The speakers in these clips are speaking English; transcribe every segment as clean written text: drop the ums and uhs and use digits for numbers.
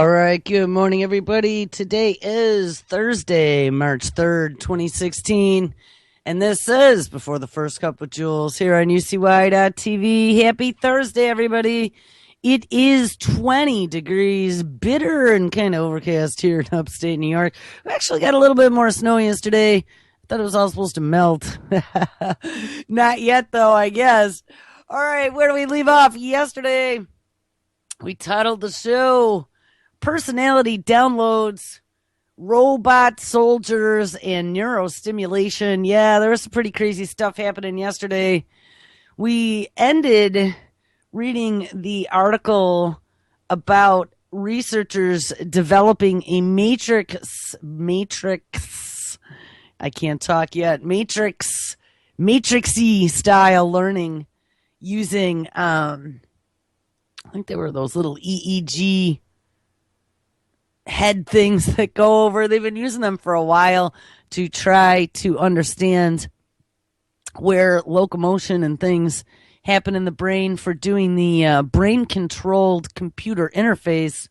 All right, good morning, everybody. Today is Thursday, March 3rd, 2016, and this is Before the First Cup with Jules here on UCY.TV. Happy Thursday, everybody. It is 20 degrees, bitter and kind of overcast here in upstate New York. We actually got a little bit more snow yesterday. I thought it was all supposed to melt. Not yet, though, I guess. All right, where do we leave off? Yesterday, we titled the show Personality Downloads, Robot Soldiers, and Neurostimulation. Yeah, there was some pretty crazy stuff happening yesterday. We ended reading the article about researchers developing a I can't talk yet, matrixy style learning using, I think they were those little EEG head things that go over. They've been using them for a while to try to understand where locomotion and things happen in the brain for doing the brain-controlled computer interface.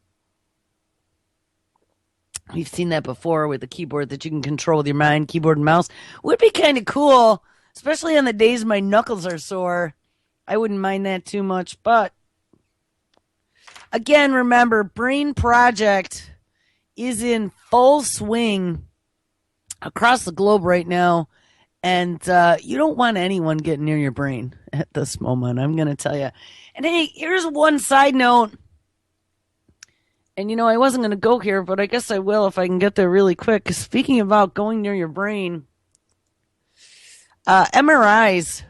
We've seen that before with the keyboard that you can control with your mind, keyboard and mouse. Would be kind of cool, especially on the days my knuckles are sore. I wouldn't mind that too much, but again, remember, Brain Project is in full swing across the globe right now, and you don't want anyone getting near your brain at this moment, I'm going to tell you. And hey, here's one side note, and I wasn't going to go here, but I guess I will if I can get there really quick. Speaking about going near your brain, MRIs,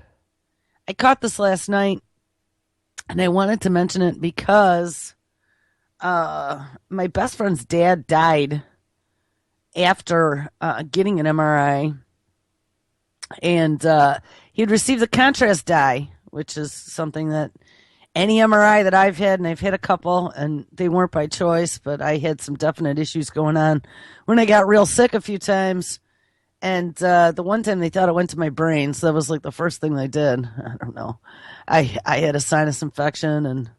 I caught this last night, and I wanted to mention it because my best friend's dad died after getting an MRI, and he had received the contrast dye, which is something that any MRI that I've had, and I've had a couple, and they weren't by choice, but I had some definite issues going on when I got real sick a few times. And the one time they thought it went to my brain, so that was like the first thing they did. I don't know. I had a sinus infection and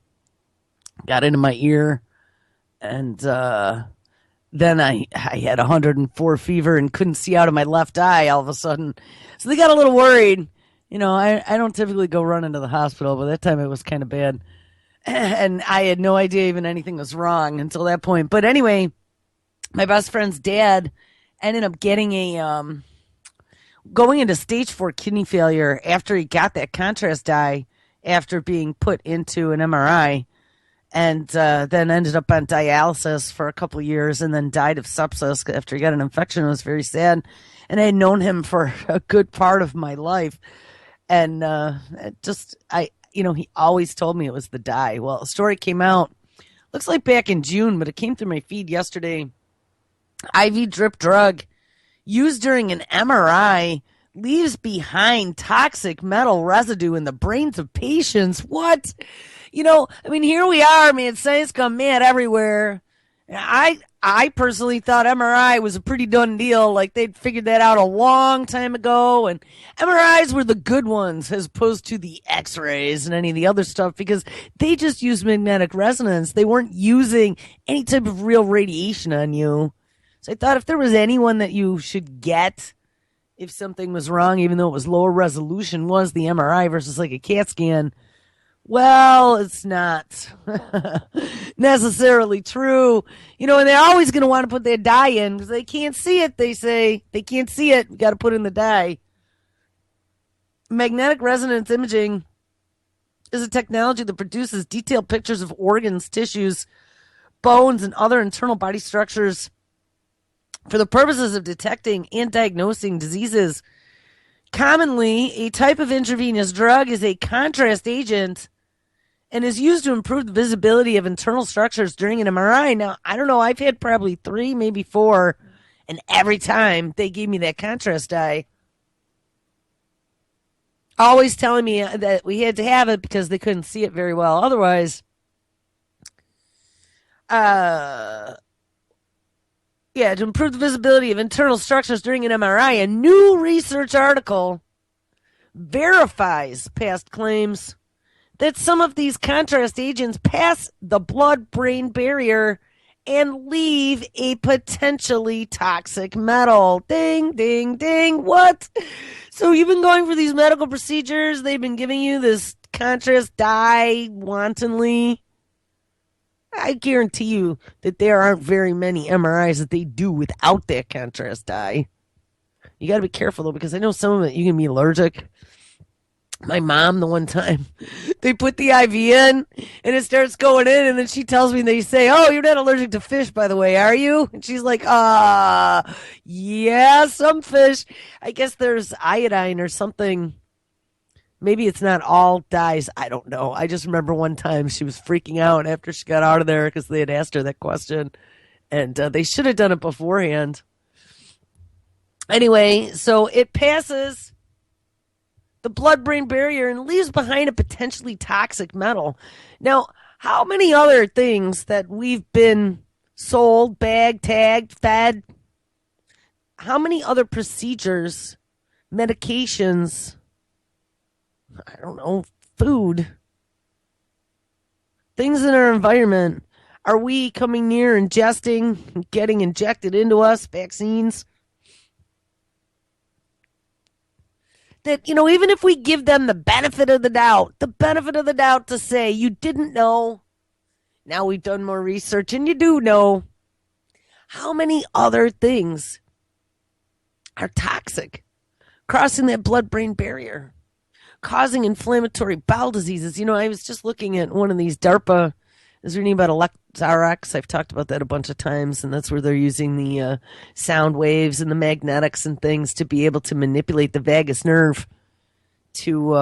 got into my ear. And then I had 104 fever and couldn't see out of my left eye all of a sudden. So they got a little worried. I don't typically go run into the hospital, but that time it was kind of bad. And I had no idea even anything was wrong until that point. But anyway, my best friend's dad ended up getting going into stage 4 kidney failure after he got that contrast dye after being put into an MRI. And then ended up on dialysis for a couple of years and then died of sepsis after he got an infection. It was very sad. And I had known him for a good part of my life. And he always told me it was the dye. Well, a story came out, looks like back in June, but it came through my feed yesterday. IV drip drug used during an MRI leaves behind toxic metal residue in the brains of patients. What? Here we are, man. Science gone mad everywhere. I personally thought MRI was a pretty done deal. Like they'd figured that out a long time ago, and MRIs were the good ones as opposed to the X-rays and any of the other stuff because they just used magnetic resonance. They weren't using any type of real radiation on you. So I thought if there was anyone that you should get if something was wrong, even though it was lower resolution, was the MRI versus like a CAT scan. Well, it's not necessarily true. And they're always going to want to put their dye in because they can't see it, they say. They can't see it. We got to put in the dye. Magnetic resonance imaging is a technology that produces detailed pictures of organs, tissues, bones, and other internal body structures for the purposes of detecting and diagnosing diseases. Commonly, a type of intravenous drug is a contrast agent and is used to improve the visibility of internal structures during an MRI. Now, I don't know, I've had probably 3, maybe 4, and every time they gave me that contrast dye, always telling me that we had to have it because they couldn't see it very well. Otherwise, to improve the visibility of internal structures during an MRI, a new research article verifies past claims that some of these contrast agents pass the blood-brain barrier and leave a potentially toxic metal. Ding, ding, ding. What? So you've been going for these medical procedures. They've been giving you this contrast dye wantonly. I guarantee you that there aren't very many MRIs that they do without that contrast dye. You got to be careful though, because I know some of it you can be allergic. My mom, the one time, they put the IV in and it starts going in, and then she tells me, they say, "Oh, you're not allergic to fish, by the way, are you?" And she's like, yeah, some fish. I guess there's iodine or something. Maybe it's not all dyes. I don't know. I just remember one time she was freaking out after she got out of there because they had asked her that question, and they should have done it beforehand. Anyway, so it passes the blood-brain barrier and leaves behind a potentially toxic metal. Now, how many other things that we've been sold, bagged, tagged, fed, how many other procedures, medications, I don't know, food, things in our environment are we coming near ingesting, getting injected into us, vaccines? That, even if we give them the benefit of the doubt to say, you didn't know, now we've done more research and you do know, how many other things are toxic, crossing that blood-brain barrier, causing inflammatory bowel diseases? I was just looking at one of these DARPA, I was reading about ElectRx. I've talked about that a bunch of times, and that's where they're using the sound waves and the magnetics and things to be able to manipulate the vagus nerve to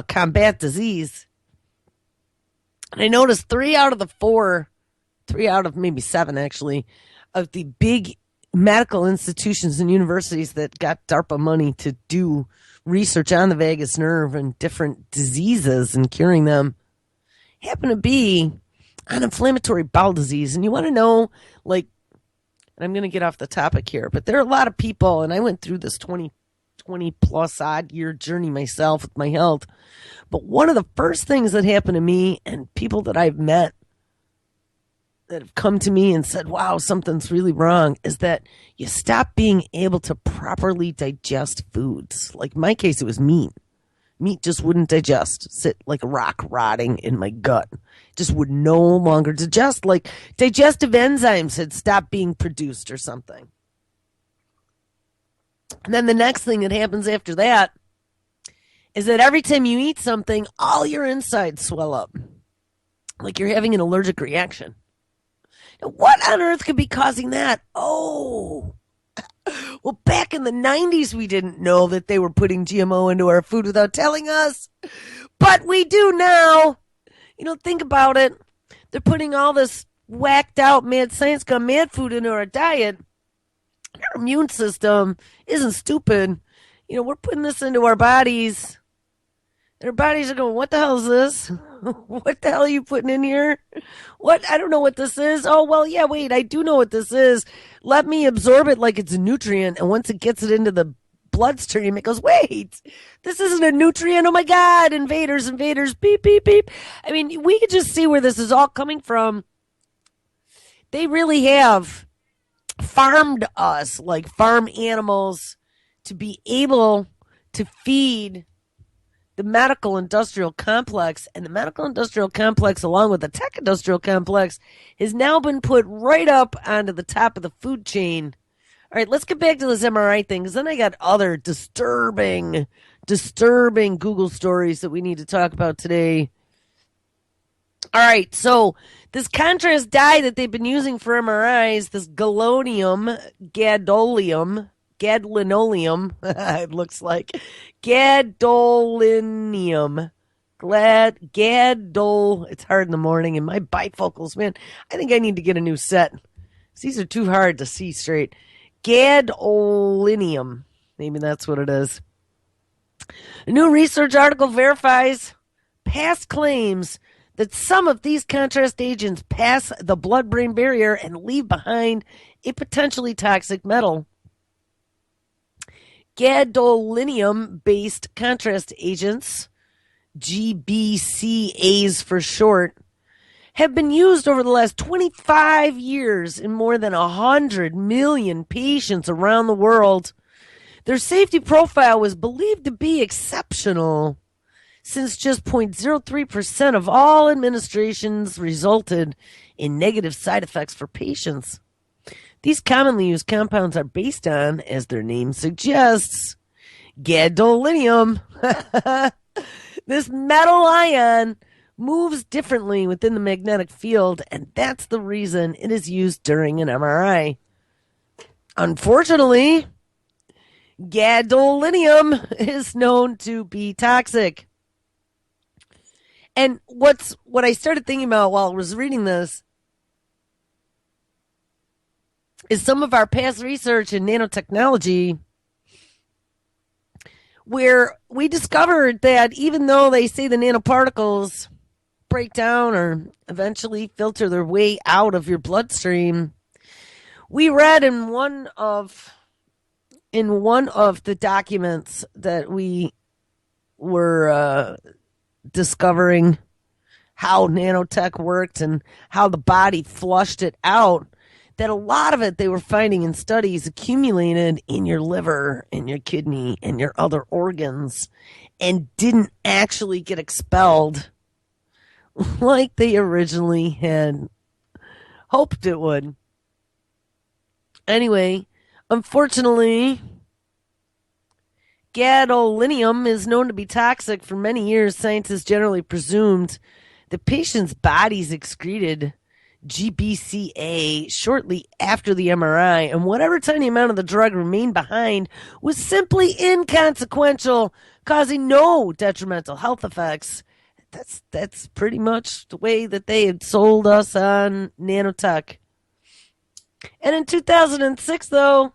combat disease. And I noticed 3 out of maybe 7 actually, of the big medical institutions and universities that got DARPA money to do research on the vagus nerve and different diseases and curing them happen to be on inflammatory bowel disease. And you want to know, and I'm going to get off the topic here, but there are a lot of people, and I went through this 20 plus odd year journey myself with my health. But one of the first things that happened to me and people that I've met that have come to me and said, wow, something's really wrong, is that you stop being able to properly digest foods. Like in my case, it was meat. Meat just wouldn't digest, sit like a rock rotting in my gut. Just would no longer digest, like digestive enzymes had stopped being produced or something. And then the next thing that happens after that is that every time you eat something, all your insides swell up. Like you're having an allergic reaction. Now, what on earth could be causing that? Oh, well, back in the 90s, we didn't know that they were putting GMO into our food without telling us. But we do now. Think about it. They're putting all this whacked out mad science gone mad food into our diet. Our immune system isn't stupid. We're putting this into our bodies. And our bodies are going, what the hell is this? What the hell are you putting in here? What? I don't know what this is. Oh, well, yeah, wait, I do know what this is. Let me absorb it like it's a nutrient. And once it gets it into the bloodstream, it goes, wait, this isn't a nutrient. Oh, my God, invaders, beep, beep, beep. I mean, we can just see where this is all coming from. They really have farmed us like farm animals to be able to feed the medical industrial complex, and the medical industrial complex, along with the tech industrial complex, has now been put right up onto the top of the food chain. All right, let's get back to this MRI thing, because then I got other disturbing Google stories that we need to talk about today. All right, so this contrast dye that they've been using for MRIs, this gadolinium, it looks like gadolinium, it's hard in the morning, and my bifocals, man, I think I need to get a new set. These are too hard to see straight. Gadolinium, maybe that's what it is. A new research article verifies past claims that some of these contrast agents pass the blood-brain barrier and leave behind a potentially toxic metal. Gadolinium-based contrast agents, GBCAs for short, have been used over the last 25 years in more than 100 million patients around the world. Their safety profile was believed to be exceptional, since just 0.03% of all administrations resulted in negative side effects for patients. These commonly used compounds are based on, as their name suggests, gadolinium. This metal ion moves differently within the magnetic field, and that's the reason it is used during an MRI. Unfortunately, gadolinium is known to be toxic. And what I started thinking about while I was reading this is some of our past research in nanotechnology, where we discovered that even though they say the nanoparticles break down or eventually filter their way out of your bloodstream, we read in one of the documents that we were discovering how nanotech worked and how the body flushed it out, that a lot of it they were finding in studies accumulated in your liver, in your kidney, and your other organs, and didn't actually get expelled like they originally had hoped it would. Anyway, unfortunately, gadolinium is known to be toxic. For many years, scientists generally presumed the patient's bodies excreted GBCA shortly after the MRI, and whatever tiny amount of the drug remained behind was simply inconsequential, causing no detrimental health effects. That's pretty much the way that they had sold us on nanotech. And in 2006, though,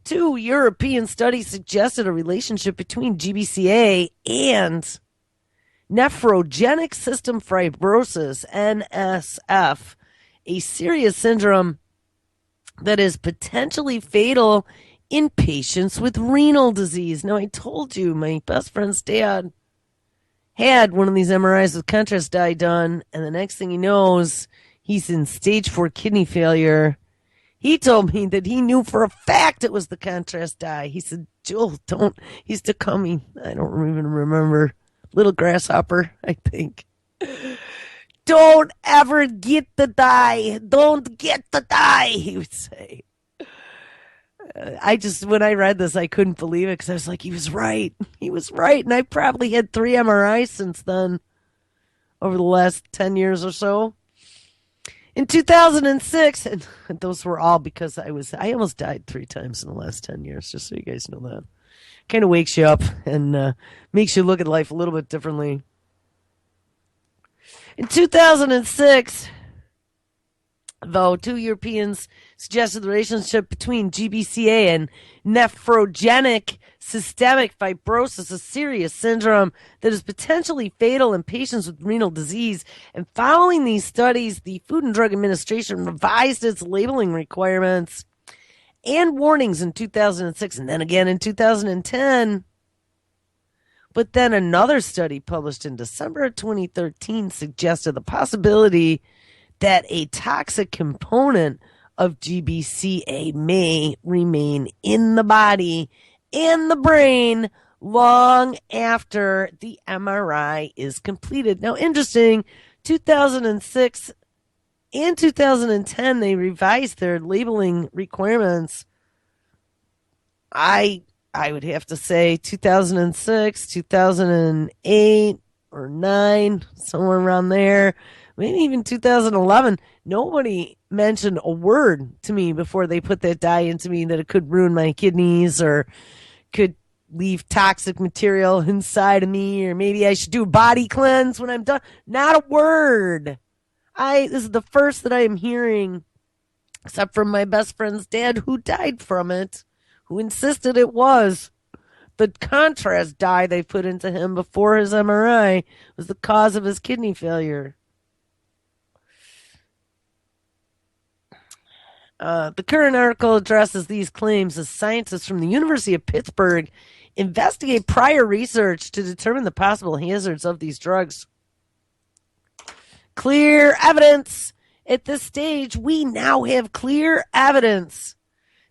2 European studies suggested a relationship between GBCA and nephrogenic system fibrosis, NSF, a serious syndrome that is potentially fatal in patients with renal disease. Now, I told you my best friend's dad had one of these MRIs with contrast dye done, and the next thing he knows, he's in stage 4 kidney failure. He told me that he knew for a fact it was the contrast dye. He said, Jules, don't. He's still coming. I don't even remember. Little grasshopper, I think. Don't ever get the dye. Don't get the dye, he would say. When I read this, I couldn't believe it because I was like, he was right. He was right. And I probably had 3 MRIs since then over the last 10 years or so. In 2006, and those were all because I almost died 3 times in the last 10 years, just so you guys know that. Kind of wakes you up and makes you look at life a little bit differently. In 2006, though, 2 Europeans suggested the relationship between GBCA and nephrogenic systemic fibrosis, a serious syndrome that is potentially fatal in patients with renal disease. And following these studies, the Food and Drug Administration revised its labeling requirements and warnings in 2006 and then again in 2010. But then another study published in December of 2013 suggested the possibility that a toxic component of GBCA may remain in the body and the brain long after the MRI is completed. Now, interesting, 2006 and 2010, they revised their labeling requirements. I would have to say 2006, 2008, or 9, somewhere around there. Maybe even 2011. Nobody mentioned a word to me before they put that dye into me that it could ruin my kidneys or could leave toxic material inside of me, or maybe I should do a body cleanse when I'm done. Not a word. This is the first that I am hearing, except from my best friend's dad who died from it, who insisted it was the contrast dye they put into him before his MRI was the cause of his kidney failure. The current article addresses these claims as scientists from the University of Pittsburgh investigate prior research to determine the possible hazards of these drugs. Clear evidence. At this stage, we now have clear evidence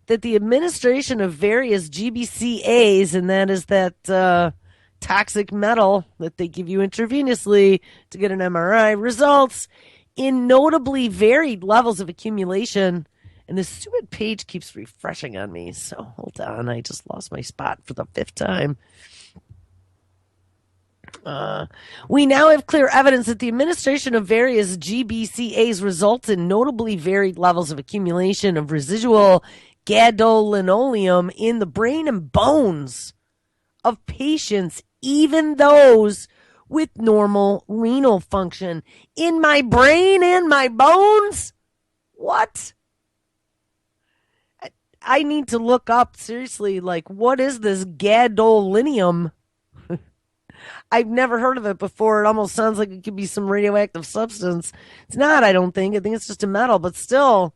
that the administration of various GBCAs, and that is that toxic metal that they give you intravenously to get an MRI, results in notably varied levels of accumulation. And this stupid page keeps refreshing on me, so hold on. I just lost my spot for the fifth time. We now have clear evidence that the administration of various GBCAs results in notably varied levels of accumulation of residual gadolinium in the brain and bones of patients, even those with normal renal function. In my brain and my bones? What? I need to look up, seriously, like, what is this gadolinium? I've never heard of it before. It almost sounds like it could be some radioactive substance. It's not, I don't think. I think it's just a metal, but still.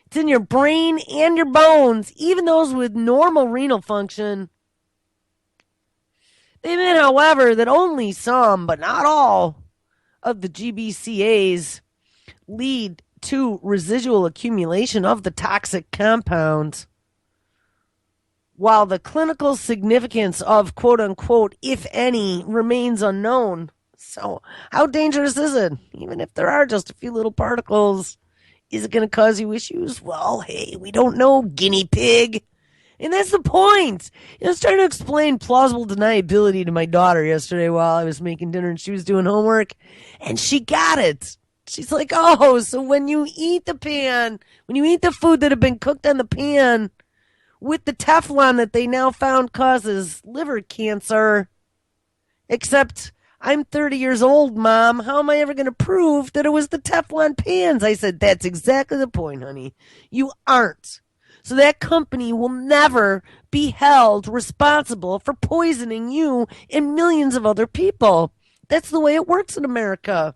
It's in your brain and your bones, even those with normal renal function. They meant, however, that only some, but not all, of the GBCAs lead to residual accumulation of the toxic compounds, while the clinical significance of quote unquote, if any, remains unknown. So, how dangerous is it? Even if there are just a few little particles, is it going to cause you issues? Well, hey, we don't know, guinea pig. And that's the point. I was trying to explain plausible deniability to my daughter yesterday while I was making dinner and she was doing homework, and she got it. She's like, oh, so when you eat the food that had been cooked on the pan with the Teflon that they now found causes liver cancer, except I'm 30 years old, Mom. How am I ever going to prove that it was the Teflon pans? I said, that's exactly the point, honey. You aren't. So that company will never be held responsible for poisoning you and millions of other people. That's the way it works in America.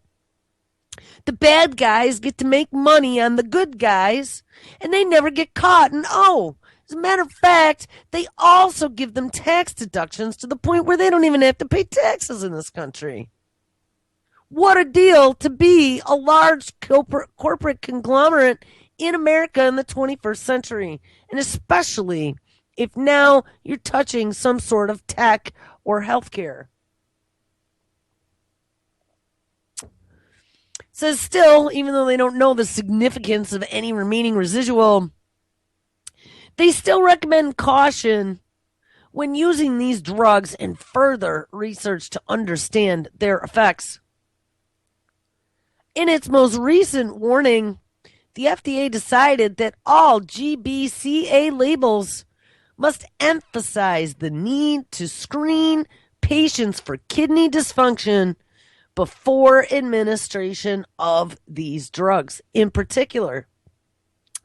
The bad guys get to make money on the good guys, and they never get caught. And as a matter of fact, they also give them tax deductions to the point where they don't even have to pay taxes in this country. What a deal to be a large corporate conglomerate in America in the 21st century, and especially if now you're touching some sort of tech or healthcare. Says still, even though they don't know the significance of any remaining residual, they still recommend caution when using these drugs and further research to understand their effects. In its most recent warning, the FDA decided that all GBCA labels must emphasize the need to screen patients for kidney dysfunction before administration of these drugs. In particular,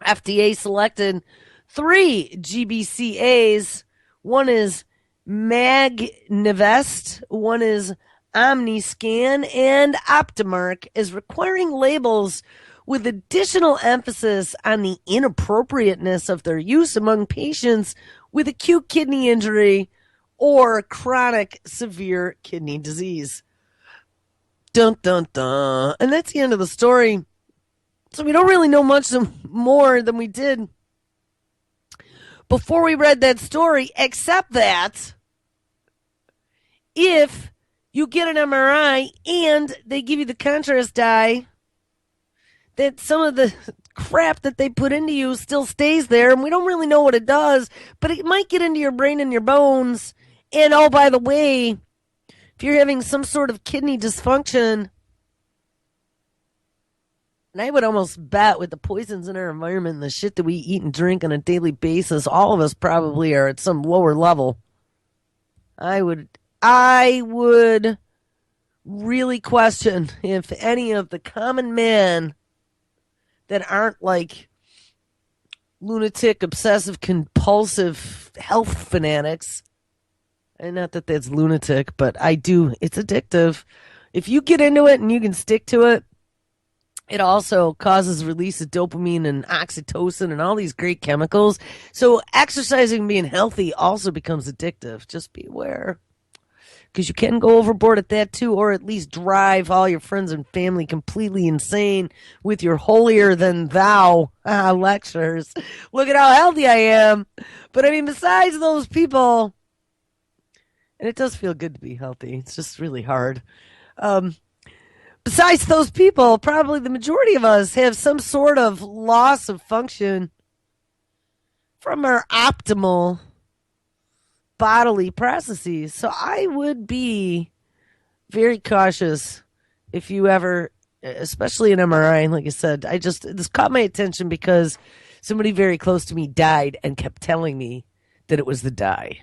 FDA selected 3 GBCAs. One is Magnivest, one is Omniscan, and Optimark, as requiring labels with additional emphasis on the inappropriateness of their use among patients with acute kidney injury or chronic severe kidney disease. Dun, dun, dun. And that's the end of the story. So we don't really know much more than we did before we read that story, except that if you get an MRI and they give you the contrast dye, that some of the crap that they put into you still stays there, and we don't really know what it does, but it might get into your brain and your bones. And oh, by the way, if you're having some sort of kidney dysfunction, and I would almost bet with the poisons in our environment and the shit that we eat and drink on a daily basis, all of us probably are at some lower level. I would really question if any of the common men that aren't like lunatic, obsessive, compulsive health fanatics, and not that that's lunatic, but it's addictive. If you get into it and you can stick to it, it also causes release of dopamine and oxytocin and all these great chemicals. So exercising and being healthy also becomes addictive. Just be aware. because you can go overboard at that too, or at least drive all your friends and family completely insane with your holier than thou lectures. Look at how healthy I am. But I mean, besides those people, and it does feel good to be healthy, it's just really hard. Um, Besides those people, probably the majority of us have some sort of loss of function from our optimal bodily processes. So I would be very cautious if you ever, especially an MRI, like I said, this caught my attention because somebody very close to me died and kept telling me that it was the dye.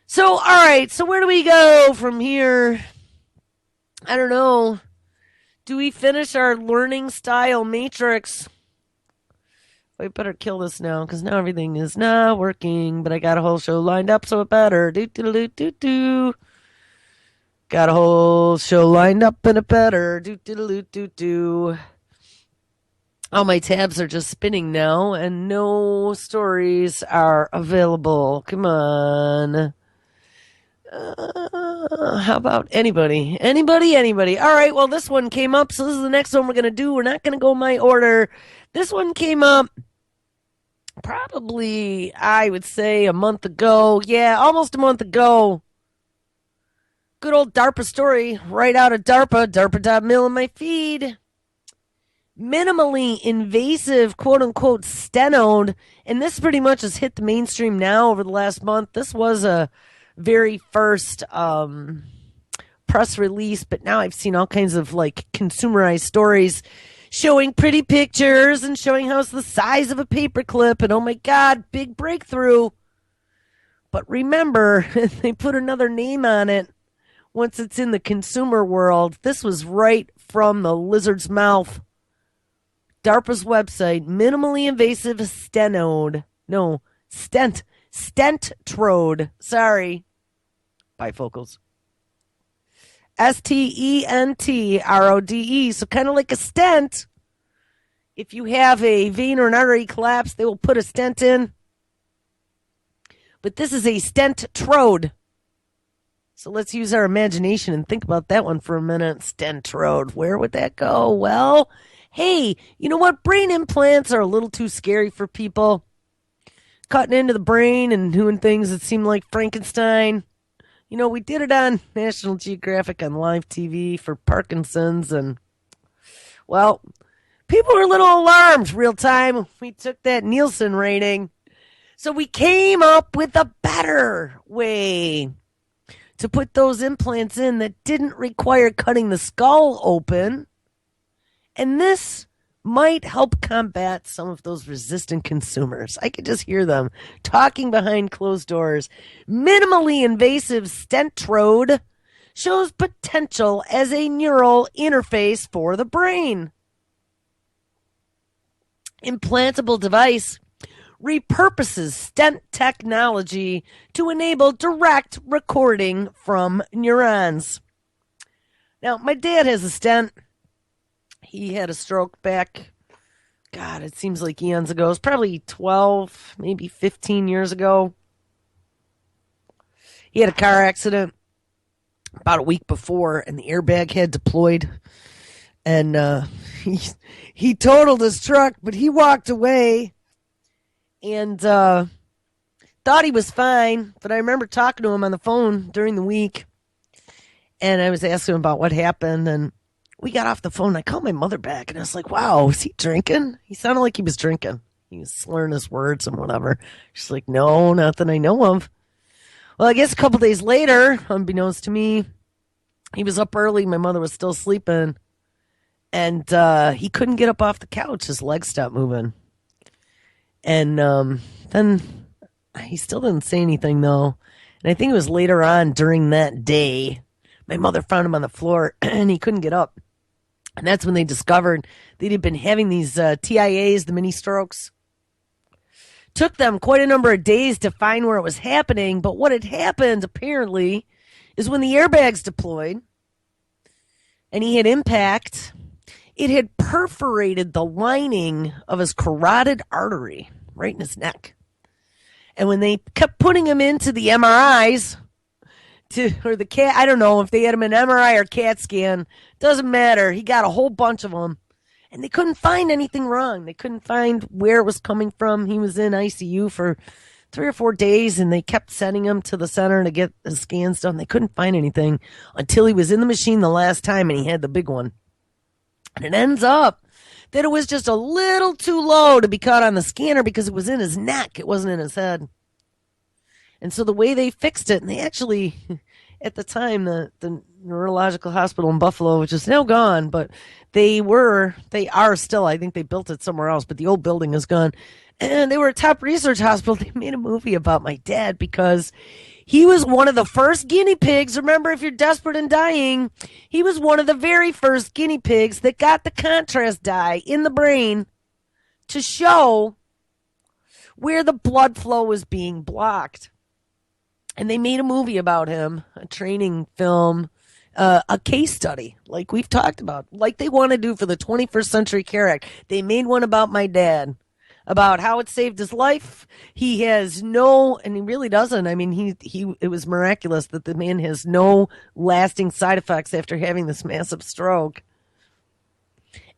So, all right, so where do we go from here? I don't know. Do we finish our learning style matrix? I better kill this now, because now everything is not working, but I got a whole show lined up, so it better. Do. Got a whole show lined up, and it better. Do. All my tabs are just spinning now, and no stories are available. Come on. How about anybody? Anybody? All right, well, this one came up, so this is the next one we're going to do. We're not going to go in my order. This one came up probably, I would say, a month ago. Yeah, almost a month ago. Good old DARPA story right out of DARPA, DARPA.mil in my feed. Minimally invasive, quote-unquote, stenode, and this pretty much has hit the mainstream now over the last month. This was a very first press release, but now I've seen all kinds of like consumerized stories showing pretty pictures and showing how it's the size of a paperclip, and oh my god, big breakthrough. But remember, they put another name on it once it's in the consumer world. This was right from the lizard's mouth. DARPA's website, minimally invasive stenode. No, stentrode. Sorry. Bifocals. STENTRODE. So kind of like a stent. If you have a vein or an artery collapse, they will put a stent in. But this is a stentrode. So let's use our imagination and think about that one for a minute. Stentrode. Where would that go? Well, hey, you know what? Brain implants are a little too scary for people. Cutting into the brain and doing things that seem like Frankenstein. You know, we did it on National Geographic on live TV for Parkinson's, and, well, people were a little alarmed real time. We took that Nielsen rating. So we came up with a better way to put those implants in that didn't require cutting the skull open. And this might help combat some of those resistant consumers. I could just hear them talking behind closed doors. Minimally invasive stentrode shows potential as a neural interface for the brain. Implantable device repurposes stent technology to enable direct recording from neurons. Now, my dad has a stent. He had a stroke back, God, it seems like eons ago. It was probably 12, maybe 15 years ago. He had a car accident about a week before, and the airbag had deployed. And he totaled his truck, but he walked away and thought he was fine. But I remember talking to him on the phone during the week, and I was asking him about what happened, and we got off the phone. I called my mother back, and I was like, wow, is he drinking? He sounded like he was drinking. He was slurring his words and whatever. She's like, no, not that I know of. Well, I guess a couple days later, unbeknownst to me, he was up early. My mother was still sleeping, and he couldn't get up off the couch. His legs stopped moving. And then he still didn't say anything, though. And I think it was later on during that day, my mother found him on the floor, and he couldn't get up. And that's when they discovered that he'd been having these TIAs, the mini strokes. Took them quite a number of days to find where it was happening, but what had happened, apparently, is when the airbags deployed and he had impact, it had perforated the lining of his carotid artery right in his neck. And when they kept putting him into the MRIs or the cat. I don't know if they had him an MRI or CAT scan. Doesn't matter. He got a whole bunch of them, and they couldn't find anything wrong. They couldn't find where it was coming from. He was in ICU for 3 or 4 days, and they kept sending him to the center to get his scans done. They couldn't find anything until he was in the machine the last time, and he had the big one. And it ends up that it was just a little too low to be caught on the scanner because it was in his neck. It wasn't in his head. And so the way they fixed it, and they actually, at the time, the neurological hospital in Buffalo, which is now gone, but they are still, I think they built it somewhere else, but the old building is gone. And they were a top research hospital. They made a movie about my dad because he was one of the first guinea pigs. Remember, if you're desperate and dying, he was one of the very first guinea pigs that got the contrast dye in the brain to show where the blood flow was being blocked. And they made a movie about him, a training film, a case study, like we've talked about, like they want to do for the 21st Century Care Act. They made one about my dad, about how it saved his life. He has no, and he really doesn't. I mean, it was miraculous that the man has no lasting side effects after having this massive stroke.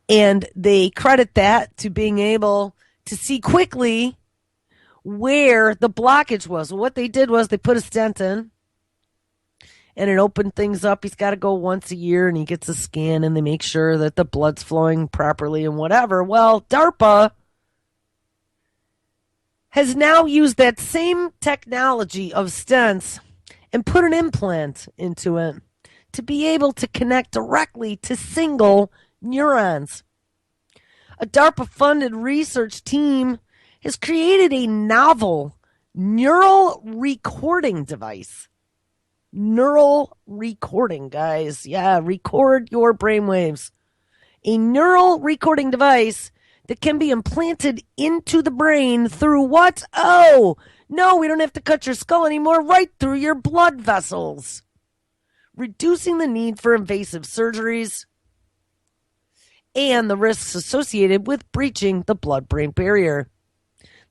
And they credit that to being able to see quickly where the blockage was. What they did was they put a stent in, and it opened things up. He's got to go once a year, and he gets a scan, and they make sure that the blood's flowing properly and whatever. Well, DARPA has now used that same technology of stents and put an implant into it to be able to connect directly to single neurons. A DARPA-funded research team has created a novel neural recording device. Neural recording, guys. Yeah, record your brainwaves. A neural recording device that can be implanted into the brain through what? Oh, no, we don't have to cut your skull anymore. Right through your blood vessels. Reducing the need for invasive surgeries and the risks associated with breaching the blood-brain barrier.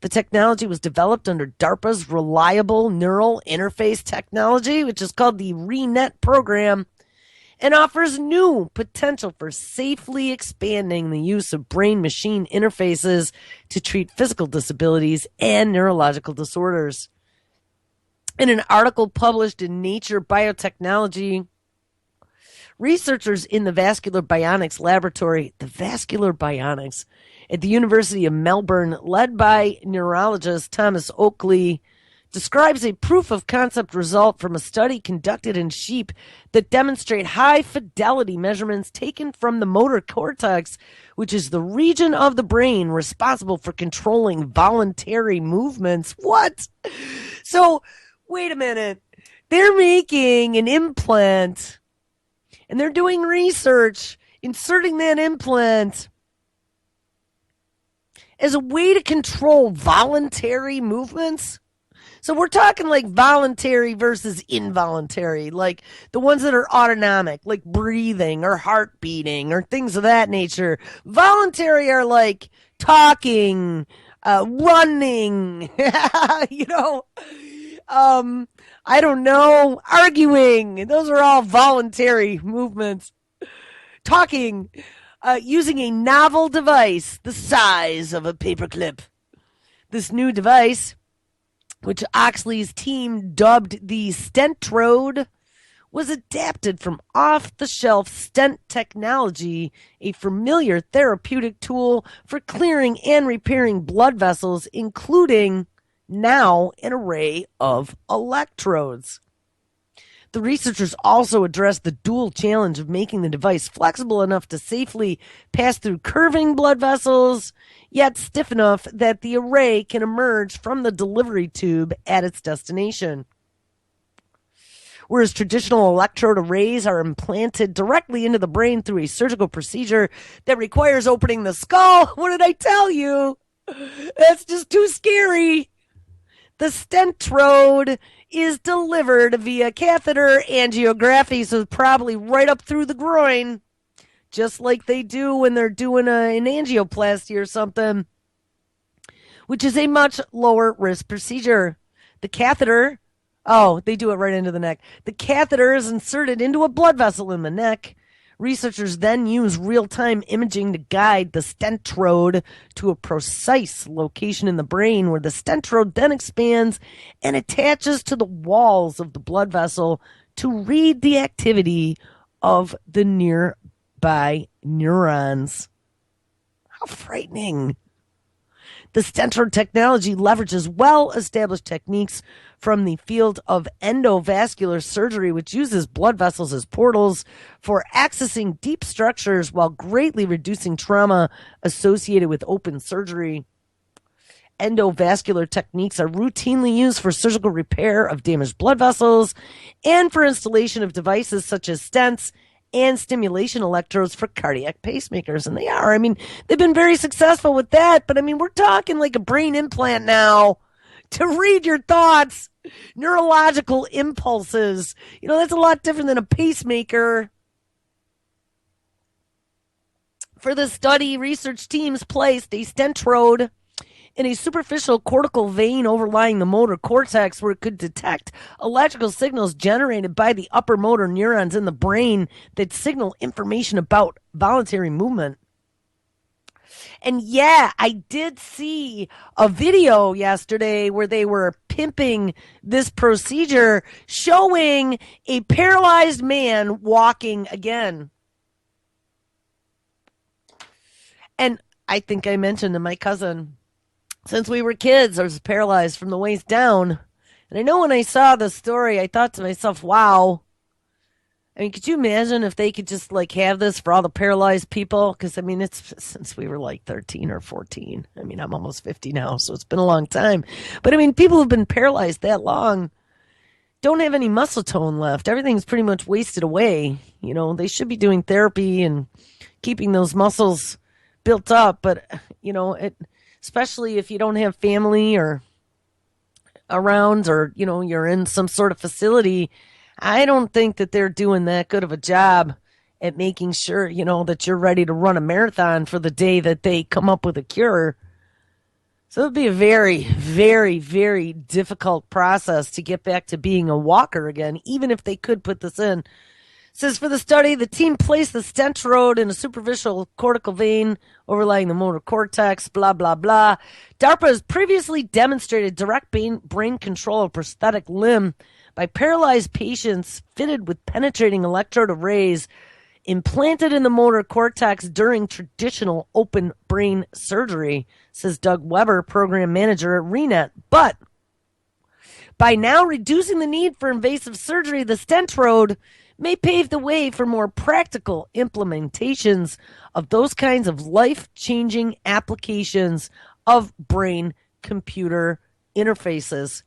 The technology was developed under DARPA's Reliable Neural Interface Technology, which is called the ReNet program, and offers new potential for safely expanding the use of brain-machine interfaces to treat physical disabilities and neurological disorders. In an article published in Nature Biotechnology, researchers in the Vascular Bionics Laboratory, at the University of Melbourne, led by neurologist Thomas Oakley, describes a proof-of-concept result from a study conducted in sheep that demonstrate high-fidelity measurements taken from the motor cortex, which is the region of the brain responsible for controlling voluntary movements. What? So, wait a minute. They're making an implant, and they're doing research, inserting that implant as a way to control voluntary movements. So we're talking like voluntary versus involuntary, like the ones that are autonomic, like breathing or heart beating or things of that nature. Voluntary are like talking, running, I don't know, arguing. Those are all voluntary movements. Talking, using a novel device the size of a paperclip. This new device, which Oxley's team dubbed the Stentrode, was adapted from off-the-shelf stent technology, a familiar therapeutic tool for clearing and repairing blood vessels, including now an array of electrodes. The researchers also addressed the dual challenge of making the device flexible enough to safely pass through curving blood vessels, yet stiff enough that the array can emerge from the delivery tube at its destination. Whereas traditional electrode arrays are implanted directly into the brain through a surgical procedure that requires opening the skull. What did I tell you? That's just too scary. The Stentrode is delivered via catheter angiography, so probably right up through the groin, just like they do when they're doing an angioplasty or something, which is a much lower risk procedure. The catheter Oh, they do it right into the neck. The catheter is inserted into a blood vessel in the neck. Researchers then use real-time imaging to guide the stentrode to a precise location in the brain where the stentrode then expands and attaches to the walls of the blood vessel to read the activity of the nearby neurons. How frightening. The stentrode technology leverages well-established techniques from the field of endovascular surgery, which uses blood vessels as portals for accessing deep structures while greatly reducing trauma associated with open surgery. Endovascular techniques are routinely used for surgical repair of damaged blood vessels and for installation of devices such as stents and stimulation electrodes for cardiac pacemakers. And they are. I mean, they've been very successful with that. But I mean, we're talking like a brain implant now to read your thoughts, neurological impulses. You know, that's a lot different than a pacemaker. For this study, research teams placed a stentrode in a superficial cortical vein overlying the motor cortex where it could detect electrical signals generated by the upper motor neurons in the brain that signal information about voluntary movement. And yeah, I did see a video yesterday where they were pimping this procedure showing a paralyzed man walking again. And I think I mentioned to my cousin, since we were kids, I was paralyzed from the waist down. And I know when I saw the story, I thought to myself, wow. I mean, could you imagine if they could just like have this for all the paralyzed people? Because I mean, it's since we were like 13 or 14. I mean, I'm almost 50 now, so it's been a long time. But I mean, people who've been paralyzed that long don't have any muscle tone left. Everything's pretty much wasted away. You know, they should be doing therapy and keeping those muscles built up. But, you know, especially if you don't have family or around or, you know, you're in some sort of facility, I don't think that they're doing that good of a job at making sure, you know, that you're ready to run a marathon for the day that they come up with a cure. So it'd be a very, very, very difficult process to get back to being a walker again, even if they could put this in. It says for the study, the team placed the stentrode in a superficial cortical vein overlying the motor cortex, blah, blah, blah. DARPA has previously demonstrated direct brain control of prosthetic limb by paralyzed patients fitted with penetrating electrode arrays implanted in the motor cortex during traditional open brain surgery, says Doug Weber, program manager at RENET. But by now reducing the need for invasive surgery, the stentrode may pave the way for more practical implementations of those kinds of life-changing applications of brain-computer interfaces.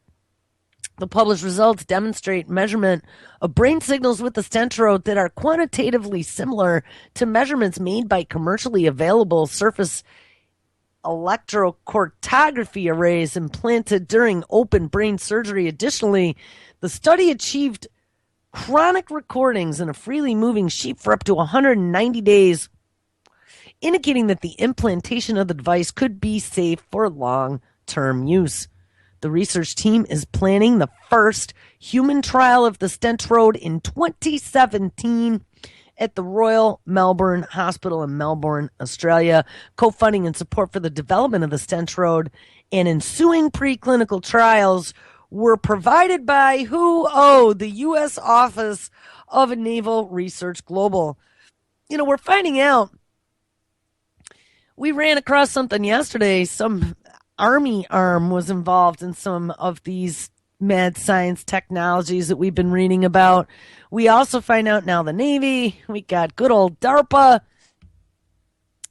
The published results demonstrate measurement of brain signals with the stentrode that are quantitatively similar to measurements made by commercially available surface electrocortography arrays implanted during open brain surgery. Additionally, the study achieved chronic recordings in a freely moving sheep for up to 190 days, indicating that the implantation of the device could be safe for long-term use. The research team is planning the first human trial of the stentrode in 2017 at the Royal Melbourne Hospital in Melbourne, Australia. Co-funding and support for the development of the stentrode and ensuing preclinical trials were provided by who? Oh, the U.S. Office of Naval Research Global. You know, we're finding out. We ran across something yesterday. Some Army arm was involved in some of these mad science technologies that we've been reading about. We also find out now the Navy. We got good old DARPA.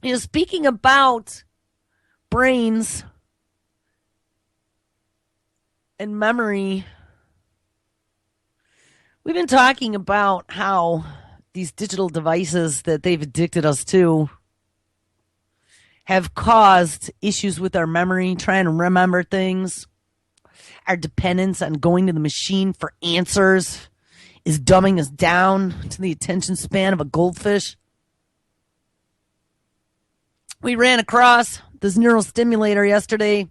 You know, speaking about brains and memory, we've been talking about how these digital devices that they've addicted us to have caused issues with our memory, trying to remember things. Our dependence on going to the machine for answers is dumbing us down to the attention span of a goldfish. We ran across this neural stimulator yesterday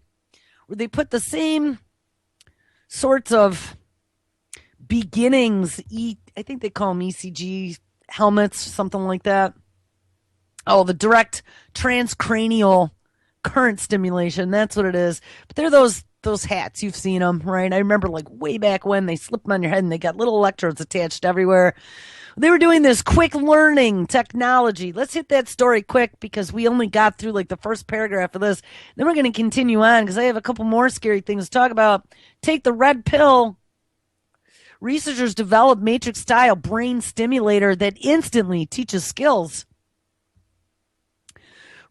where they put the same sorts of beginnings. I think they call them ECG helmets, something like that. Oh, the direct transcranial current stimulation. That's what it is. But they're those hats. You've seen them, right? I remember like way back when they slipped them on your head and they got little electrodes attached everywhere. They were doing this quick learning technology. Let's hit that story quick because we only got through like the first paragraph of this. Then we're going to continue on because I have a couple more scary things to talk about. Take the red pill. Researchers developed matrix-style brain stimulator that instantly teaches skills.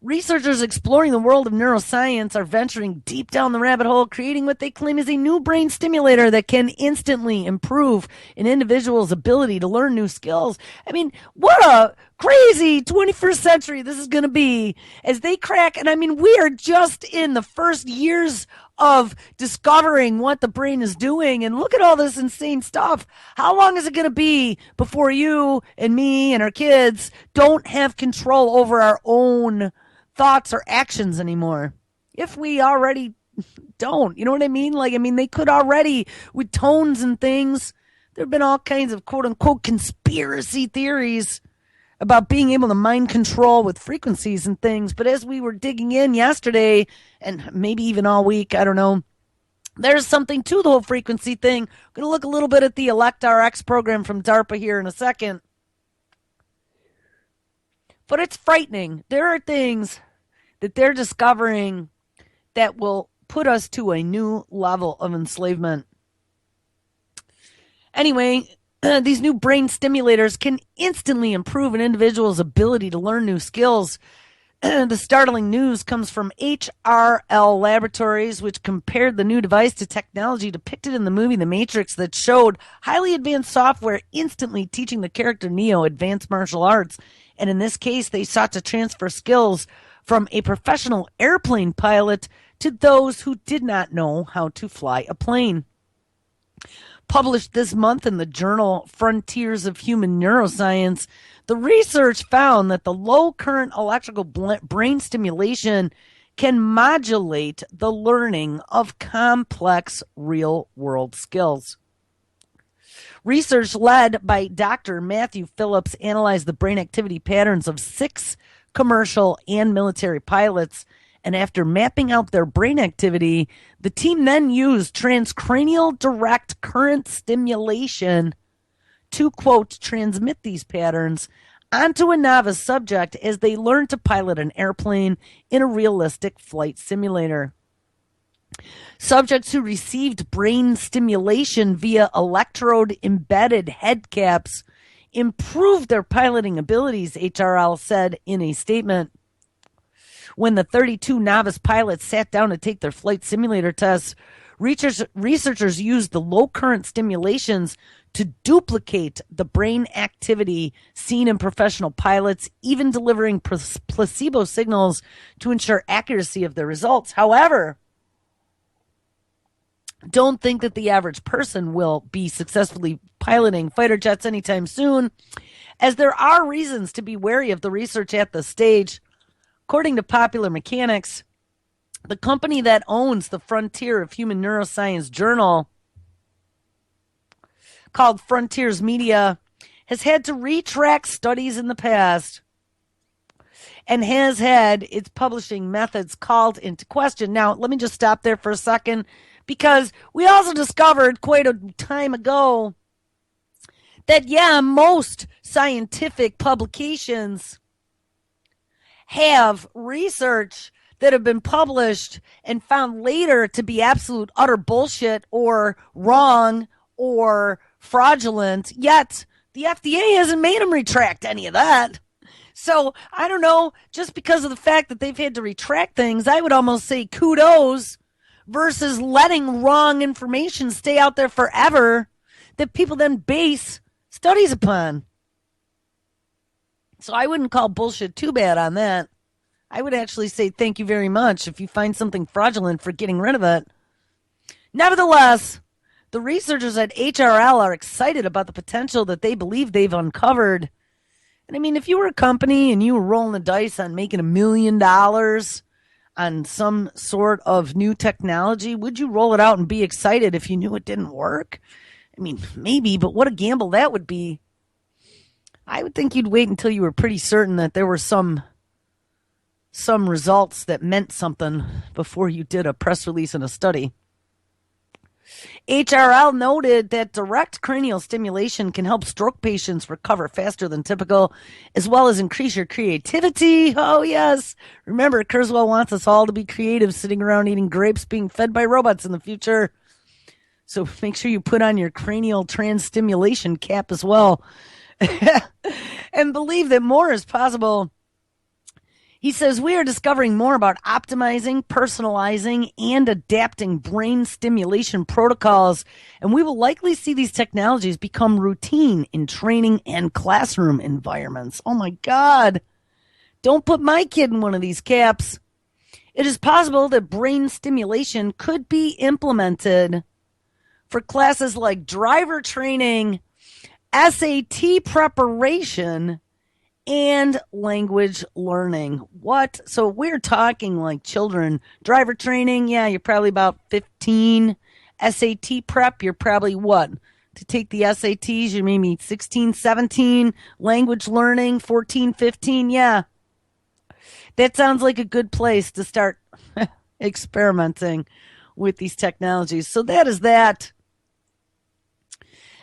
Researchers exploring the world of neuroscience are venturing deep down the rabbit hole, creating what they claim is a new brain stimulator that can instantly improve an individual's ability to learn new skills. I mean, what a crazy 21st century this is going to be as they crack. And I mean, we are just in the first years of discovering what the brain is doing. And look at all this insane stuff. How long is it going to be before you and me and our kids don't have control over our own thoughts or actions anymore? If we already don't, you know what I mean? Like, I mean, they could already with tones and things. There have been all kinds of quote unquote conspiracy theories about being able to mind control with frequencies and things. But as we were digging in yesterday and maybe even all week, I don't know, there's something to the whole frequency thing. I'm going to look a little bit at the ElectRx program from DARPA here in a second. But it's frightening. There are things that they're discovering that will put us to a new level of enslavement. Anyway, these new brain stimulators can instantly improve an individual's ability to learn new skills. The startling news comes from HRL Laboratories, which compared the new device to technology depicted in the movie The Matrix that showed highly advanced software instantly teaching the character Neo advanced martial arts. And in this case, they sought to transfer skills from a professional airplane pilot to those who did not know how to fly a plane. Published this month in the journal Frontiers of Human Neuroscience, the research found that the low current electrical brain stimulation can modulate the learning of complex real world skills. Research led by Dr. Matthew Phillips analyzed the brain activity patterns of 6 commercial and military pilots. And after mapping out their brain activity, the team then used transcranial direct current stimulation to, quote, transmit these patterns onto a novice subject as they learned to pilot an airplane in a realistic flight simulator. Subjects who received brain stimulation via electrode-embedded head caps improved their piloting abilities, HRL said in a statement. When the 32 novice pilots sat down to take their flight simulator tests, researchers used the low current stimulations to duplicate the brain activity seen in professional pilots, even delivering placebo signals to ensure accuracy of their results. However, don't think that the average person will be successfully piloting fighter jets anytime soon, as there are reasons to be wary of the research at this stage. According to Popular Mechanics, the company that owns the Frontier of Human Neuroscience journal, called Frontiers Media, has had to retract studies in the past and has had its publishing methods called into question. Now, let me just stop there for a second, because we also discovered quite a time ago that, yeah, most scientific publications have research that have been published and found later to be absolute utter bullshit or wrong or fraudulent, yet the FDA hasn't made them retract any of that. So, I don't know, just because of the fact that they've had to retract things, I would almost say kudos versus letting wrong information stay out there forever that people then base studies upon. So I wouldn't call bullshit too bad on that. I would actually say thank you very much if you find something fraudulent for getting rid of it. Nevertheless, the researchers at HRL are excited about the potential that they believe they've uncovered. And I mean, if you were a company and you were rolling the dice on making $1 million on some sort of new technology, would you roll it out and be excited if you knew it didn't work? I mean, maybe, but what a gamble that would be. I would think you'd wait until you were pretty certain that there were some results that meant something before you did a press release and a study. HRL noted that direct cranial stimulation can help stroke patients recover faster than typical, as well as increase your creativity. Oh, yes. Remember, Kurzweil wants us all to be creative, sitting around eating grapes, being fed by robots in the future. So make sure you put on your cranial trans-stimulation cap as well. And believe that more is possible. He says, we are discovering more about optimizing, personalizing, and adapting brain stimulation protocols, and we will likely see these technologies become routine in training and classroom environments. Oh my God. Don't put my kid in one of these caps. It is possible that brain stimulation could be implemented for classes like driver training, SAT preparation, and language learning. What? So we're talking like children. Driver training, yeah, you're probably about 15. SAT prep, you're probably what? To take the SATs, you're maybe 16, 17. Language learning, 14, 15, yeah. That sounds like a good place to start experimenting with these technologies. So that is that.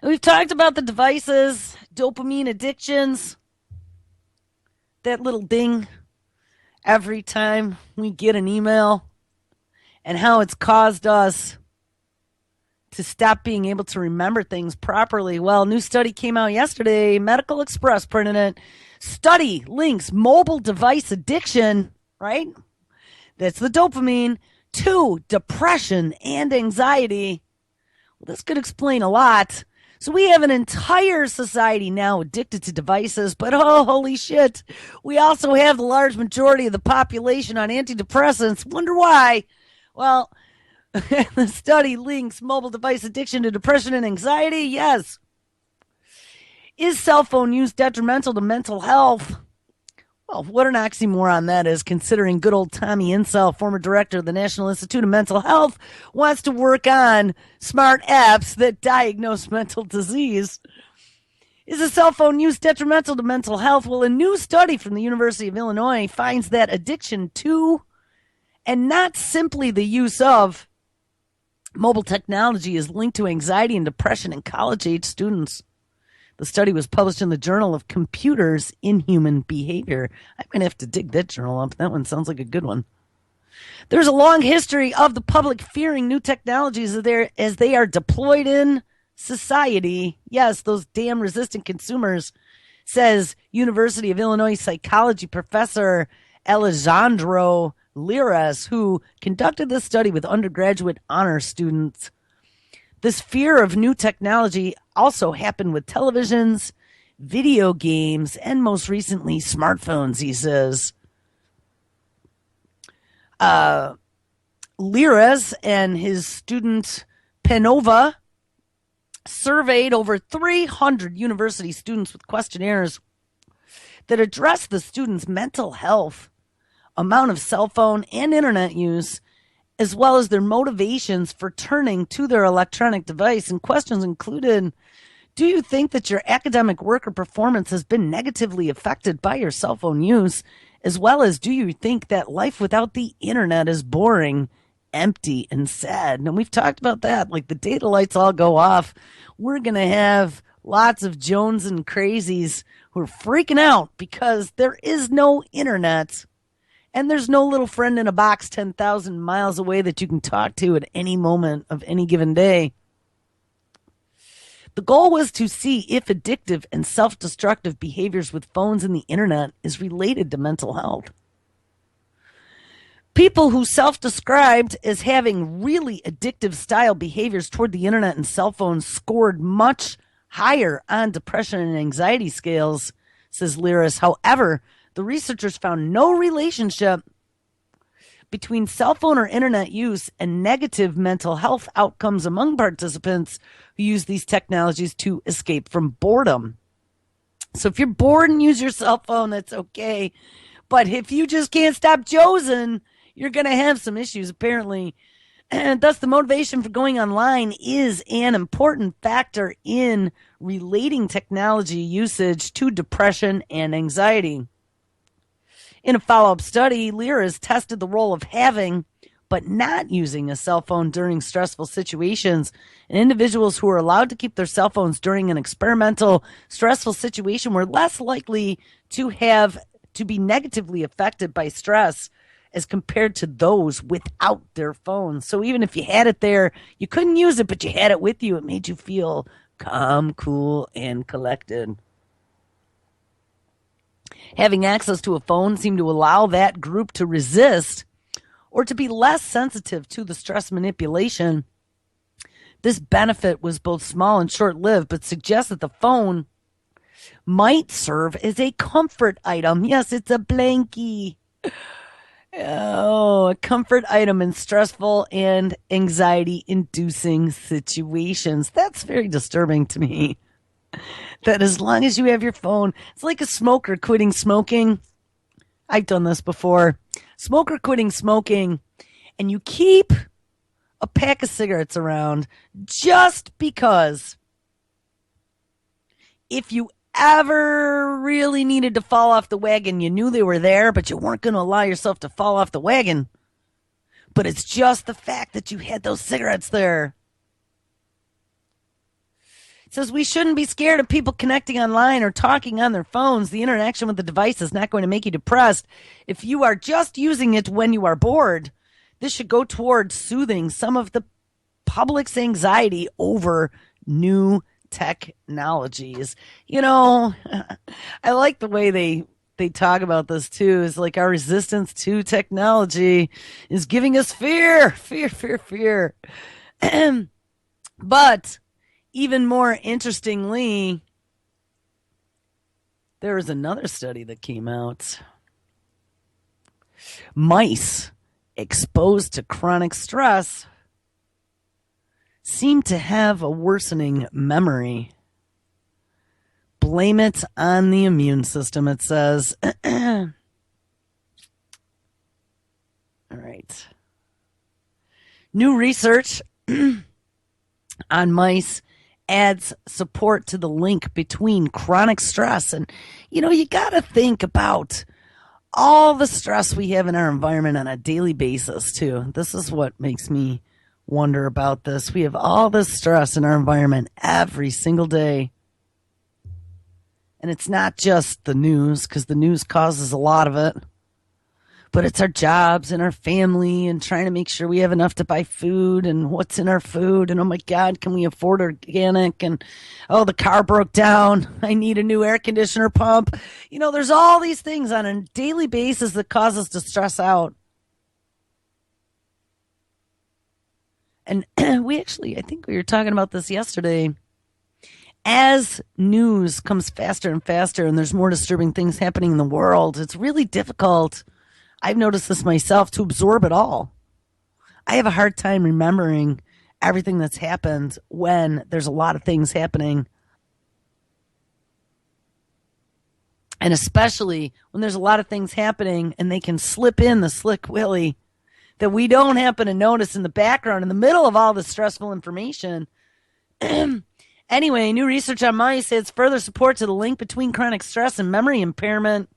We've talked about the devices, dopamine addictions, that little ding every time we get an email, and how it's caused us to stop being able to remember things properly. Well, a new study came out yesterday. Medical Express printed it. Study links mobile device addiction, right? That's the dopamine, to depression and anxiety. Well, this could explain a lot. So we have an entire society now addicted to devices, but oh, holy shit, we also have the large majority of the population on antidepressants. Wonder why? Well, the study links mobile device addiction to depression and anxiety. Yes. Is cell phone use detrimental to mental health? Well, what an oxymoron that is, considering good old Tommy Insel, former director of the National Institute of Mental Health, wants to work on smart apps that diagnose mental disease. Is a cell phone use detrimental to mental health? Well, a new study from the University of Illinois finds that addiction to, and not simply the use of, mobile technology is linked to anxiety and depression in college-age students. The study was published in the Journal of Computers in Human Behavior. I'm going to have to dig that journal up. That one sounds like a good one. There's a long history of the public fearing new technologies as they are deployed in society. Yes, those damn resistant consumers, says University of Illinois psychology professor Alejandro Liras, who conducted this study with undergraduate honor students. This fear of new technology also happened with televisions, video games, and most recently, smartphones, he says. Liras and his student Penova surveyed over 300 university students with questionnaires that addressed the students' mental health, amount of cell phone and internet use, as well as their motivations for turning to their electronic device. And questions included, do you think that your academic work or performance has been negatively affected by your cell phone use? As well as, do you think that life without the internet is boring, empty, and sad? And we've talked about that. Like, the data lights all go off. We're going to have lots of Jones and crazies who are freaking out because there is no internet. And there's no little friend in a box 10,000 miles away that you can talk to at any moment of any given day. The goal was to see if addictive and self-destructive behaviors with phones and the internet is related to mental health. People who self-described as having really addictive style behaviors toward the internet and cell phones scored much higher on depression and anxiety scales, says Liras. However, the researchers found no relationship between cell phone or internet use and negative mental health outcomes among participants who use these technologies to escape from boredom. So if you're bored and use your cell phone, that's okay. But if you just can't stop josing, you're going to have some issues. Apparently, And thus, the motivation for going online is an important factor in relating technology usage to depression and anxiety. In a follow up study, Lear has tested the role of having but not using a cell phone during stressful situations. And individuals who are allowed to keep their cell phones during an experimental stressful situation were less likely to be negatively affected by stress as compared to those without their phones. So even if you had it there, you couldn't use it, but you had it with you. It made you feel calm, cool, and collected. Having access to a phone seemed to allow that group to resist or to be less sensitive to the stress manipulation. This benefit was both small and short-lived, but suggests that the phone might serve as a comfort item. Yes, it's a blankie. Oh, a comfort item in stressful and anxiety-inducing situations. That's very disturbing to me. That as long as you have your phone, it's like a smoker quitting smoking. I've done this before. Smoker quitting smoking, and you keep a pack of cigarettes around just because if you ever really needed to fall off the wagon, you knew they were there, but you weren't going to allow yourself to fall off the wagon. But it's just the fact that you had those cigarettes there. It says we shouldn't be scared of people connecting online or talking on their phones. The interaction with the device is not going to make you depressed. If you are just using it when you are bored, this should go towards soothing some of the public's anxiety over new technologies. You know, I like the way they talk about this too. Is like our resistance to technology is giving us fear. But even more interestingly, there is another study that came out. Mice exposed to chronic stress seem to have a worsening memory. Blame it on the immune system, it says. All right. New research on mice adds support to the link between chronic stress. And, you know, you got to think about all the stress we have in our environment on a daily basis, too. This is what makes me wonder about this. We have all this stress in our environment every single day. And it's not just the news, because the news causes a lot of it. But it's our jobs and our family and trying to make sure we have enough to buy food and what's in our food. And, oh, my God, can we afford organic? And, oh, the car broke down. I need a new air conditioner pump. You know, there's all these things on a daily basis that cause us to stress out. And I think we were talking about this yesterday. As news comes faster and faster and there's more disturbing things happening in the world, it's really difficult, I've noticed this myself, to absorb it all. I have a hard time remembering everything that's happened when there's a lot of things happening. And especially when there's a lot of things happening and they can slip in the slick willy that we don't happen to notice in the background, in the middle of all this stressful information. Anyway, new research on mice adds further support to the link between chronic stress and memory impairment,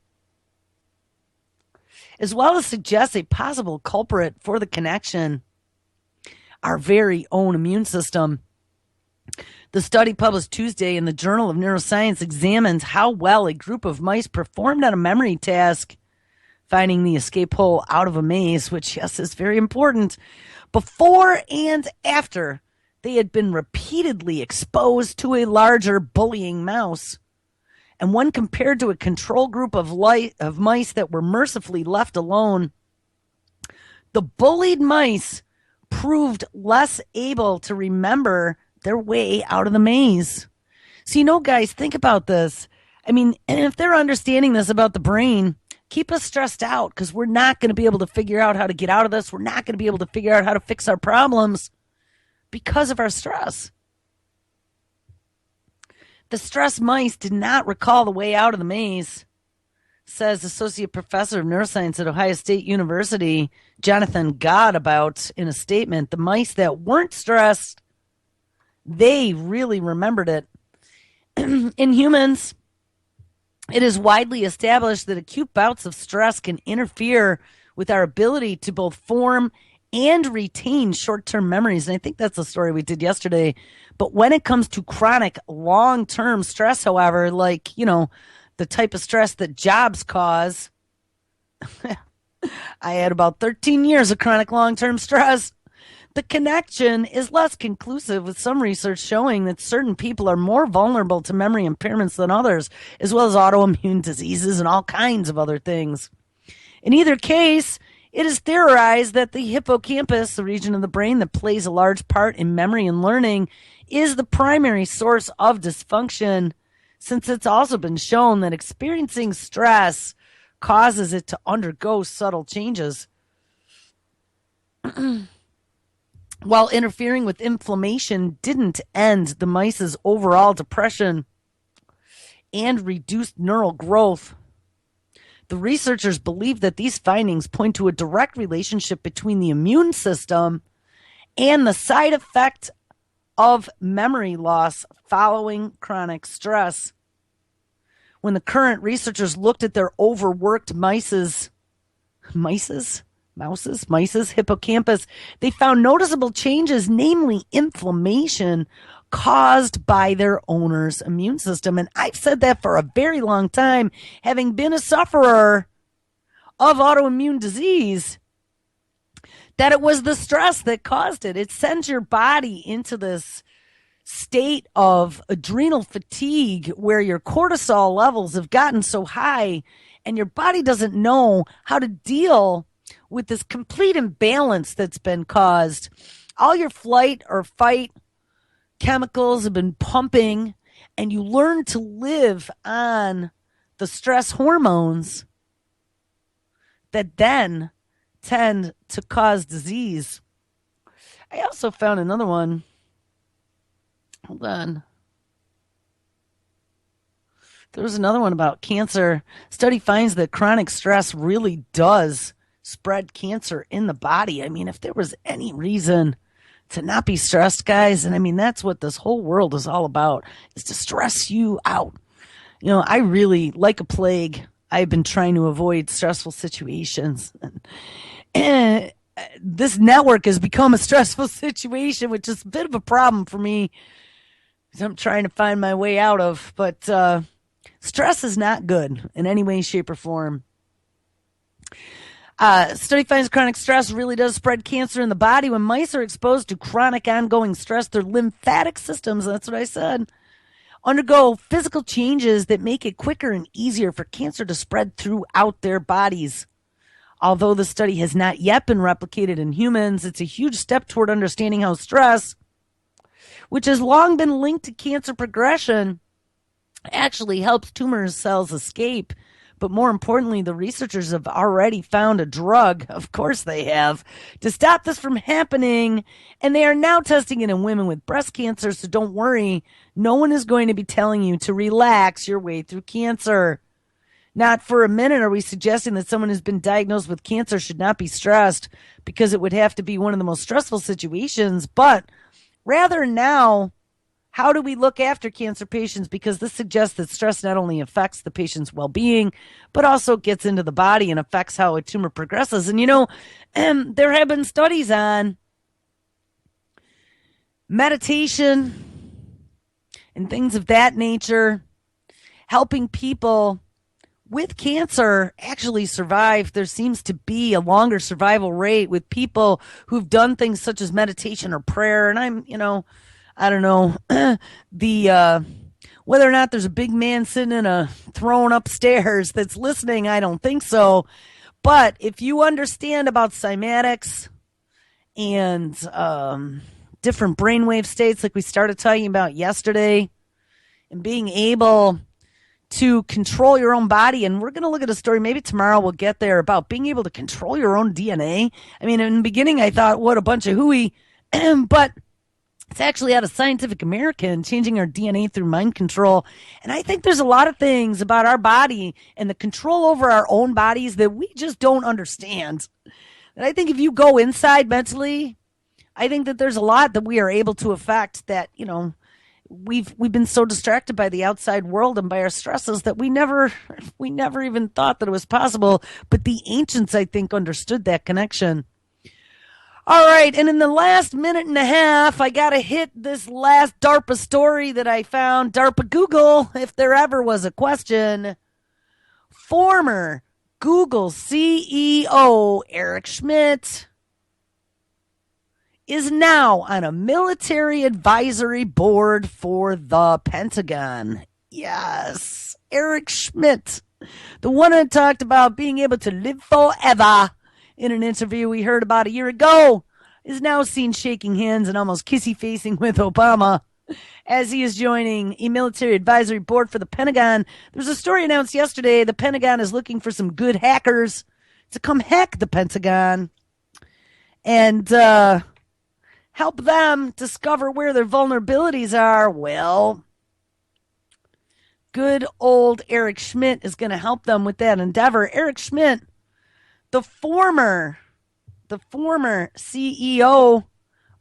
as well as suggests a possible culprit for the connection, our very own immune system. The study published Tuesday in the Journal of Neuroscience examines how well a group of mice performed on a memory task, finding the escape hole out of a maze, which, yes, is very important, before and after they had been repeatedly exposed to a larger bullying mouse. And when compared to a control group of mice that were mercifully left alone, the bullied mice proved less able to remember their way out of the maze. So, you know, guys, think about this. I mean, and if they're understanding this about the brain, keep us stressed out, because we're not going to be able to figure out how to get out of this. We're not going to be able to figure out how to fix our problems because of our stress. The stressed mice did not recall the way out of the maze. says Associate Professor of Neuroscience at Ohio State University, Jonathan Gott, about in a statement, the mice that weren't stressed, they really remembered it. In humans, it is widely established that acute bouts of stress can interfere with our ability to both form and retain short-term memories. And I think that's a story we did yesterday. But when it comes to chronic long-term stress, however, like, the type of stress that jobs cause, I had about 13 years of chronic long-term stress. The connection is less conclusive, with some research showing that certain people are more vulnerable to memory impairments than others, as well as autoimmune diseases and all kinds of other things. In either case, it is theorized that the hippocampus, the region of the brain that plays a large part in memory and learning, is the primary source of dysfunction, since it's also been shown that experiencing stress causes it to undergo subtle changes. While interfering with inflammation didn't end the mice's overall depression and reduced neural growth, the researchers believe that these findings point to a direct relationship between the immune system and the side effect of memory loss following chronic stress. When the current researchers looked at their overworked mice's hippocampus, they found noticeable changes, namely inflammation caused by their owner's immune system. And I've said that for a very long time, having been a sufferer of autoimmune disease, that it was the stress that caused it. It sends your body into this state of adrenal fatigue where your cortisol levels have gotten so high and your body doesn't know how to deal with this complete imbalance that's been caused. All your flight or fight chemicals have been pumping, and you learn to live on the stress hormones that then tend to cause disease. I also found another one. Hold on. There was another one about cancer. Study finds that chronic stress really does spread cancer in the body. I mean, if there was any reason to not be stressed, guys, and I mean, that's what this whole world is all about, is to stress you out. I really, like a plague, I've been trying to avoid stressful situations. And this network has become a stressful situation, which is a bit of a problem for me, because I'm trying to find my way out of. But stress is not good in any way, shape, or form. Study finds chronic stress really does spread cancer in the body. When mice are exposed to chronic ongoing stress, their lymphatic systems, that's what I said, undergo physical changes that make it quicker and easier for cancer to spread throughout their bodies. Although the study has not yet been replicated in humans, it's a huge step toward understanding how stress, which has long been linked to cancer progression, actually helps tumor cells escape. But more importantly, the researchers have already found a drug, of course they have, to stop this from happening. And they are now testing it in women with breast cancer. So don't worry. No one is going to be telling you to relax your way through cancer. Not for a minute are we suggesting that someone who's been diagnosed with cancer should not be stressed, because it would have to be one of the most stressful situations. But rather now, how do we look after cancer patients? Because this suggests that stress not only affects the patient's well-being, but also gets into the body and affects how a tumor progresses. And, there have been studies on meditation and things of that nature, helping people with cancer actually survive. There seems to be a longer survival rate with people who've done things such as meditation or prayer. And I don't know, whether or not there's a big man sitting in a throne upstairs that's listening, I don't think so. But if you understand about cymatics and different brainwave states like we started talking about yesterday, and being able to control your own body, and we're going to look at a story, maybe tomorrow we'll get there, about being able to control your own DNA. I mean, in the beginning I thought, what a bunch of hooey, but It's actually out of Scientific American, changing our DNA through mind control. And I think there's a lot of things about our body and the control over our own bodies that we just don't understand. And I think if you go inside mentally, I think that there's a lot that we are able to affect that, we've been so distracted by the outside world and by our stresses that we never even thought that it was possible. But the ancients, I think, understood that connection. All right, and in the last minute and a half, I got to hit this last DARPA story that I found. DARPA Google, if there ever was a question. Former Google CEO Eric Schmidt is now on a military advisory board for the Pentagon. Yes, Eric Schmidt, the one that talked about being able to live forever in an interview we heard about a year ago, is now seen shaking hands and almost kissy-facing with Obama as he is joining a military advisory board for the Pentagon. There was a story announced yesterday. The Pentagon is looking for some good hackers to come hack the Pentagon and help them discover where their vulnerabilities are. Well, good old Eric Schmidt is going to help them with that endeavor. Eric Schmidt, the former CEO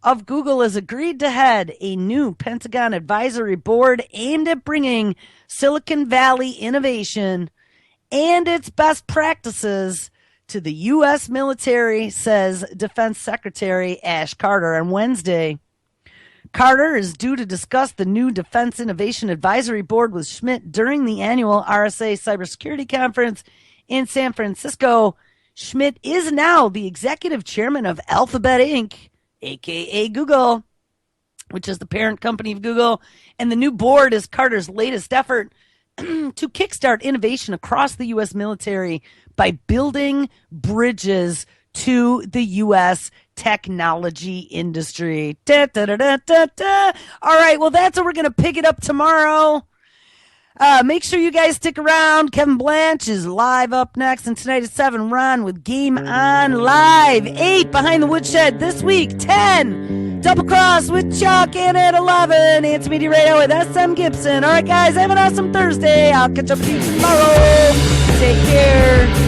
of Google, has agreed to head a new Pentagon advisory board aimed at bringing Silicon Valley innovation and its best practices to the U.S. military, says Defense Secretary Ash Carter on Wednesday. Carter is due to discuss the new Defense Innovation Advisory Board with Schmidt during the annual RSA Cybersecurity Conference in San Francisco. Schmidt is now the executive chairman of Alphabet Inc., a.k.a. Google, which is the parent company of Google, and the new board is Carter's latest effort to kickstart innovation across the U.S. military by building bridges to the U.S. technology industry. Da, da, da, da, da, da. All right, well, that's where we're going to pick it up tomorrow. Make sure you guys stick around. Kevin Blanche is live up next, and tonight at 7, Ron with Game On Live. 8, Behind the Woodshed this week. 10, Double Cross with Chuck, and at 11, Answer Media Radio with SM Gibson. All right, guys, have an awesome Thursday. I'll catch up with you tomorrow. Take care.